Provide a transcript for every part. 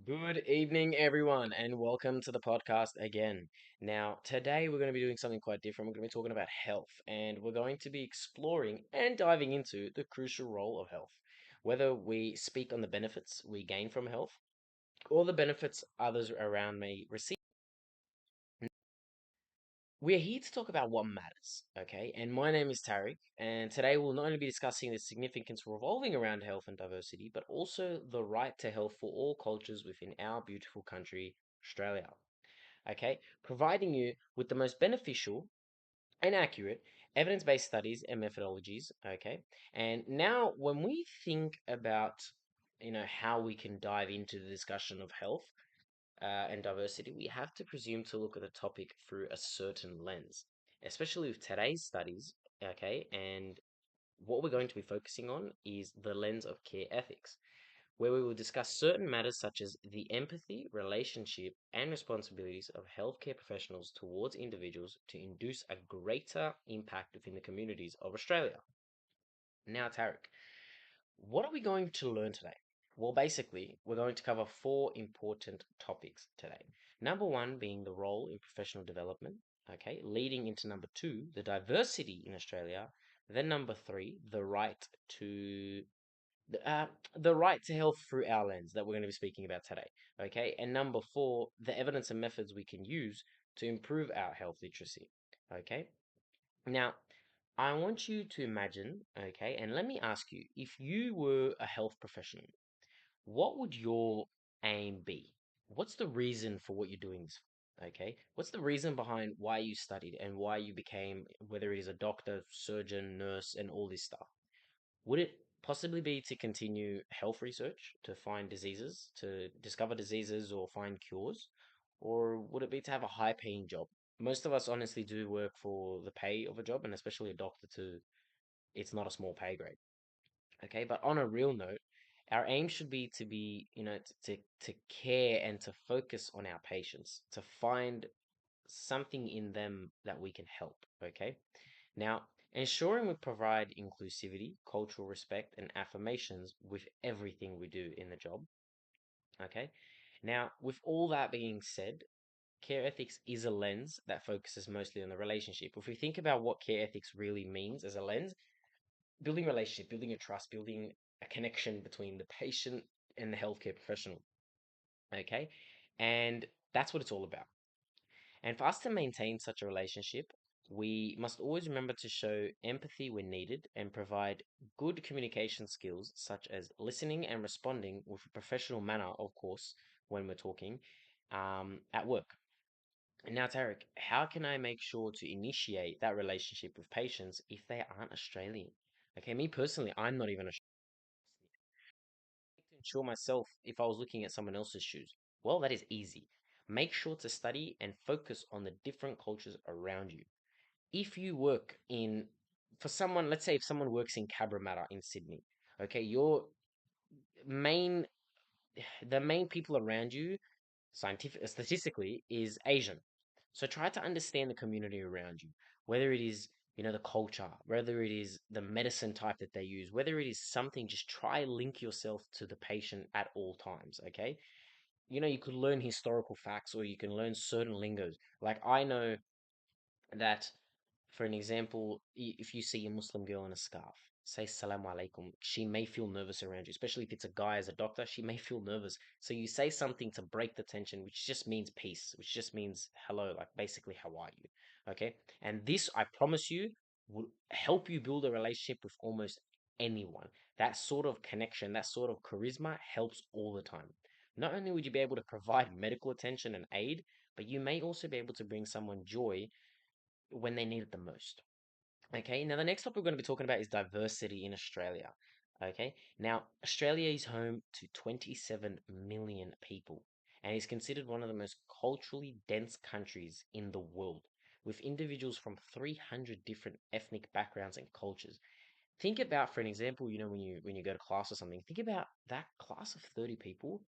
Good evening, everyone, and welcome to the podcast again. Now, today we're going to be doing something quite different. We're going to be talking about health, and we're going to be exploring and diving into the crucial role of health. Whether we speak on the benefits we gain from health or the benefits others around me receive. We're here to talk about what matters, okay? And my name is Tariq, and today we'll not only be discussing the significance revolving around health and diversity, but also the right to health for all cultures within our beautiful country, Australia, okay? Providing you with the most beneficial and accurate evidence-based studies and methodologies, okay? And now when we think about how we can dive into the discussion of health, and diversity, we have to presume to look at the topic through a certain lens, especially with today's studies. Okay, and what we're going to be focusing on is the lens of care ethics, where we will discuss certain matters such as the empathy, relationship, and responsibilities of healthcare professionals towards individuals to induce a greater impact within the communities of Australia. Now, Tarek, what are we going to learn today? Well, basically, we're going to cover four important topics today. Number one being the role in professional development, okay, leading into number two, the diversity in Australia. Then number three, to the right to health through our lens that we're going to be speaking about today, okay. And number four, the evidence and methods we can use to improve our health literacy, okay. Now, I want you to imagine, okay, and let me ask you, if you were a health professional, what would your aim be? What's the reason for what you're doing this for? Okay? What's the reason behind why you studied and why you became, whether it is a doctor, surgeon, nurse, and all this stuff? Would it possibly be to continue health research, to find diseases, to discover diseases or find cures? Or would it be to have a high paying job? Most of us honestly do work for the pay of a job, and especially a doctor too. It's not a small pay grade. Okay, but on a real note, our aim should be, to care and to focus on our patients, to find something in them that we can help. Okay, now ensuring we provide inclusivity, cultural respect, and affirmations with everything we do in the job. Okay, now with all that being said, care ethics is a lens that focuses mostly on the relationship. If we think about what care ethics really means as a lens, building relationship, building a trust, building a connection between the patient and the healthcare professional. Okay. And that's what it's all about. And for us to maintain such a relationship, we must always remember to show empathy when needed and provide good communication skills such as listening and responding with a professional manner, of course, when we're talking at work. And now, Tarek, how can I make sure to initiate that relationship with patients if they aren't Australian? Okay, me personally, I'm not even Australian to ensure myself if I was looking at someone else's shoes? Well, that is easy. Make sure to study and focus on the different cultures around you. If you work in, for someone, let's say if someone works in Cabramatta in Sydney, okay, main, the main people around you, statistically, is Asian. So try to understand the community around you, whether it is, the culture, whether it is the medicine type that they use, whether it is something, just try link yourself to the patient at all times, okay? You could learn historical facts or you can learn certain lingos. Like I know that, for an example, if you see a Muslim girl in a scarf, say salam alaikum, she may feel nervous around you, especially if it's a guy as a doctor, she may feel nervous. So you say something to break the tension, which just means peace, which just means hello, like basically, how are you? Okay. And this, I promise you, will help you build a relationship with almost anyone. That sort of connection, that sort of charisma helps all the time. Not only would you be able to provide medical attention and aid, but you may also be able to bring someone joy when they need it the most. Okay, now the next topic we're going to be talking about is diversity in Australia. Okay, now Australia is home to 27 million people and is considered one of the most culturally dense countries in the world, with individuals from 300 different ethnic backgrounds and cultures. Think about, for an example, when you go to class or something, think about that class of 30 people.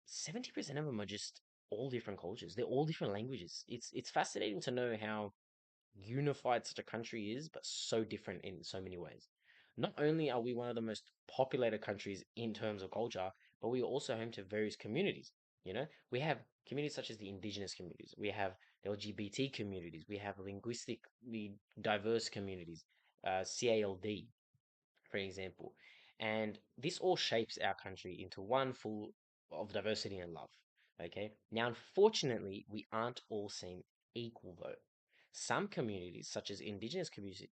70% of them are just all different cultures. They're all different languages. It's fascinating to know how unified such a country is, but so different in so many ways. Not only are we one of the most populated countries in terms of culture, but we are also home to various communities. We have communities such as the indigenous communities, we have the LGBT communities, we have linguistically diverse communities, CALD, for example. And this all shapes our country into one full of diversity and love. Okay. Now, unfortunately, we aren't all seen equal though. Some communities, such as indigenous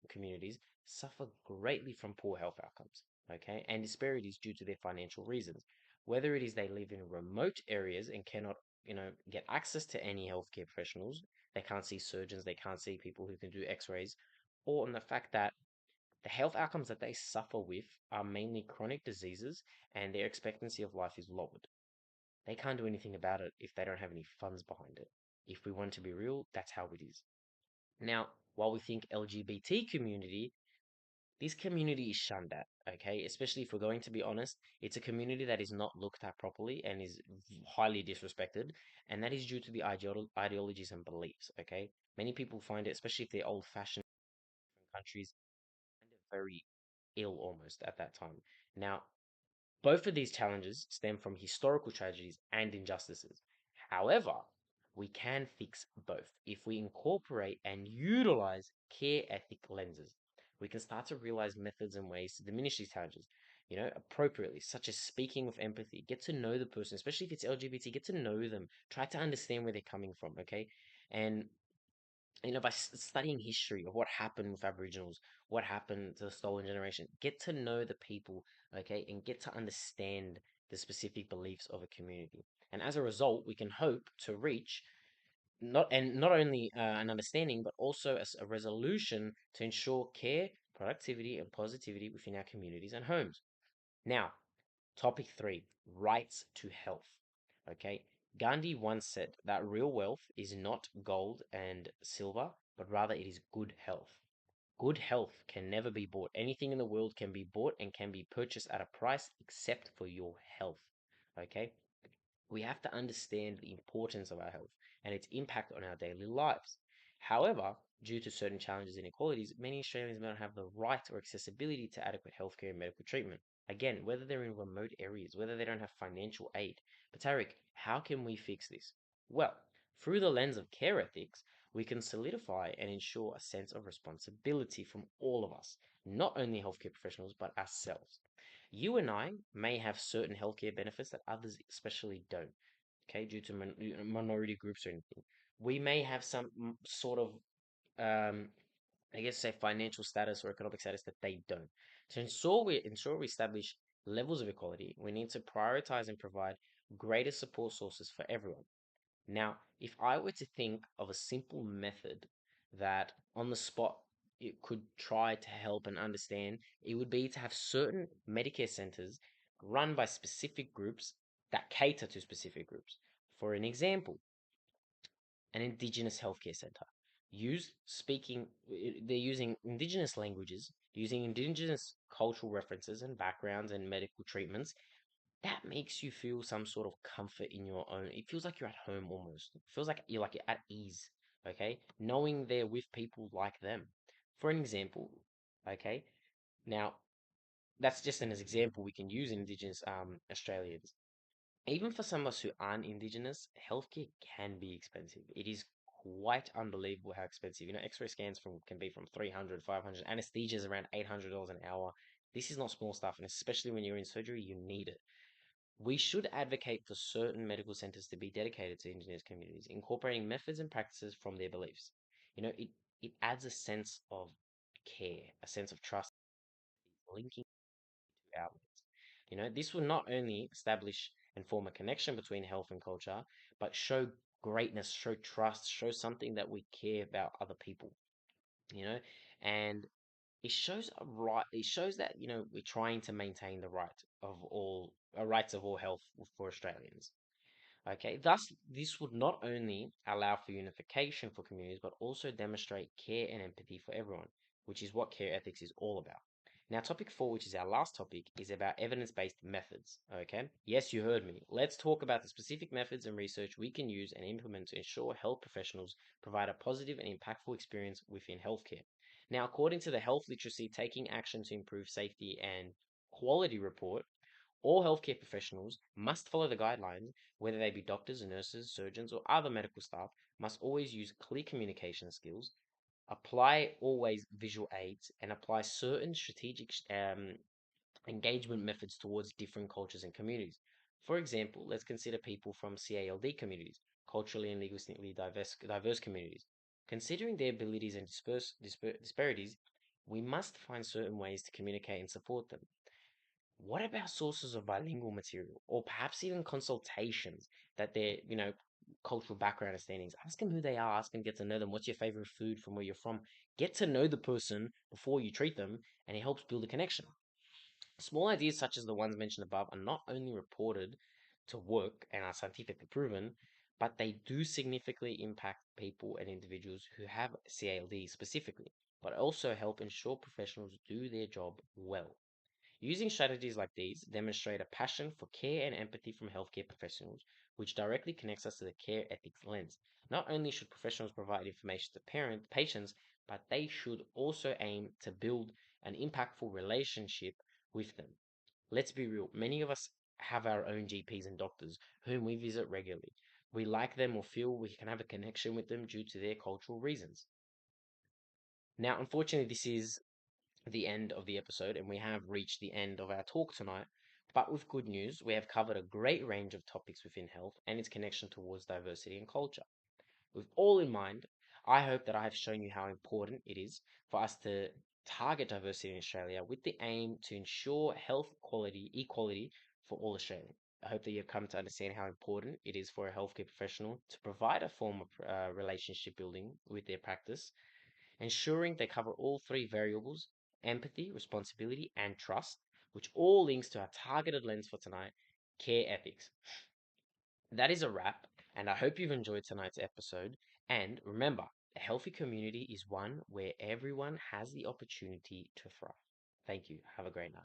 communities, suffer greatly from poor health outcomes. Okay, and disparities due to their financial reasons. Whether it is they live in remote areas and cannot, get access to any healthcare professionals, they can't see surgeons, they can't see people who can do X-rays, or on the fact that the health outcomes that they suffer with are mainly chronic diseases and their expectancy of life is lowered. They can't do anything about it if they don't have any funds behind it. If we want to be real, that's how it is. Now, while we think LGBT community, this community is shunned at, okay? Especially if we're going to be honest, it's a community that is not looked at properly and is highly disrespected, and that is due to the ideologies and beliefs, okay? Many people find it, especially if they're old fashioned countries, kind of very ill almost at that time. Now, both of these challenges stem from historical tragedies and injustices. However, we can fix both if we incorporate and utilize care ethic lenses. We can start to realize methods and ways to diminish these challenges, appropriately, such as speaking with empathy. Get to know the person, especially if it's LGBT, get to know them. Try to understand where they're coming from, okay? And by studying history of what happened with Aboriginals, what happened to the stolen generation, get to know the people, okay, and get to understand the specific beliefs of a community. And as a result, we can hope to reach not only an understanding, but also a resolution to ensure care, productivity, and positivity within our communities and homes. Now, topic three, rights to health. Okay. Gandhi once said that real wealth is not gold and silver, but rather it is good health. Good health can never be bought. Anything in the world can be bought and can be purchased at a price except for your health. Okay. We have to understand the importance of our health and its impact on our daily lives. However, due to certain challenges and inequalities, many Australians may not have the right or accessibility to adequate healthcare and medical treatment. Again, whether they're in remote areas, whether they don't have financial aid. But Tarek, how can we fix this? Well, through the lens of care ethics, we can solidify and ensure a sense of responsibility from all of us, not only healthcare professionals, but ourselves. You and I may have certain healthcare benefits that others especially don't, okay, due to minority groups or anything. We may have some sort of, um, I guess, say financial status or economic status that they don't. To ensure we establish levels of equality, we need to prioritize and provide greater support sources for everyone. Now, if I were to think of a simple method that on the spot it could try to help and understand, it would be to have certain Medicare centers run by specific groups that cater to specific groups. For an example, an Indigenous healthcare center. They're using Indigenous languages, using Indigenous cultural references and backgrounds and medical treatments that makes you feel some sort of comfort in your own. It feels like you're at home almost. It feels like you're at ease. Okay, knowing they're with people like them. For an example, okay, now that's just an example we can use Indigenous Australians. Even for some of us who aren't Indigenous, healthcare can be expensive. It is quite unbelievable how expensive. X-ray scans can be from 300, 500. Anesthesia is around $800 an hour. This is not small stuff, and especially when you're in surgery, you need it. We should advocate for certain medical centers to be dedicated to Indigenous communities, incorporating methods and practices from their beliefs. It adds a sense of care, a sense of trust, linking to outlets. This will not only establish and form a connection between health and culture, but show greatness, show trust, show something that we care about other people. You know, and it shows that we're trying to maintain the rights of all health for Australians. Okay, thus this would not only allow for unification for communities, but also demonstrate care and empathy for everyone, which is what care ethics is all about. Now, topic four, which is our last topic, is about evidence-based methods. Okay, yes, you heard me. Let's talk about the specific methods and research we can use and implement to ensure health professionals provide a positive and impactful experience within healthcare. Now, according to the Health Literacy Taking Action to Improve Safety and Quality report, All healthcare professionals must follow the guidelines, whether they be doctors, nurses, surgeons, or other medical staff, must always use clear communication skills, apply always visual aids, and apply certain strategic engagement methods towards different cultures and communities. For example, let's consider people from CALD communities, culturally and linguistically diverse communities. Considering their abilities and disparities, we must find certain ways to communicate and support them. What about sources of bilingual material, or perhaps even consultations that their, cultural background understandings? Ask them who they are. Ask them, get to know them. What's your favorite food from where you're from? Get to know the person before you treat them, and it helps build a connection. Small ideas such as the ones mentioned above are not only reported to work and are scientifically proven, but they do significantly impact people and individuals who have CALD specifically, but also help ensure professionals do their job well. Using strategies like these demonstrate a passion for care and empathy from healthcare professionals, which directly connects us to the care ethics lens. Not only should professionals provide information to patients, but they should also aim to build an impactful relationship with them. Let's be real, many of us have our own GPs and doctors whom we visit regularly. We like them or feel we can have a connection with them due to their cultural reasons. Now, unfortunately, this is the end of the episode, and we have reached the end of our talk tonight. But with good news, we have covered a great range of topics within health and its connection towards diversity and culture. With all in mind, I hope that I have shown you how important it is for us to target diversity in Australia with the aim to ensure health quality equality for all Australians. I hope that you've come to understand how important it is for a healthcare professional to provide a form of relationship building with their practice, ensuring they cover all three variables: empathy, responsibility, and trust, which all links to our targeted lens for tonight: care ethics. That is a wrap, and I hope you've enjoyed tonight's episode. And remember, a healthy community is one where everyone has the opportunity to thrive. Thank you. Have a great night.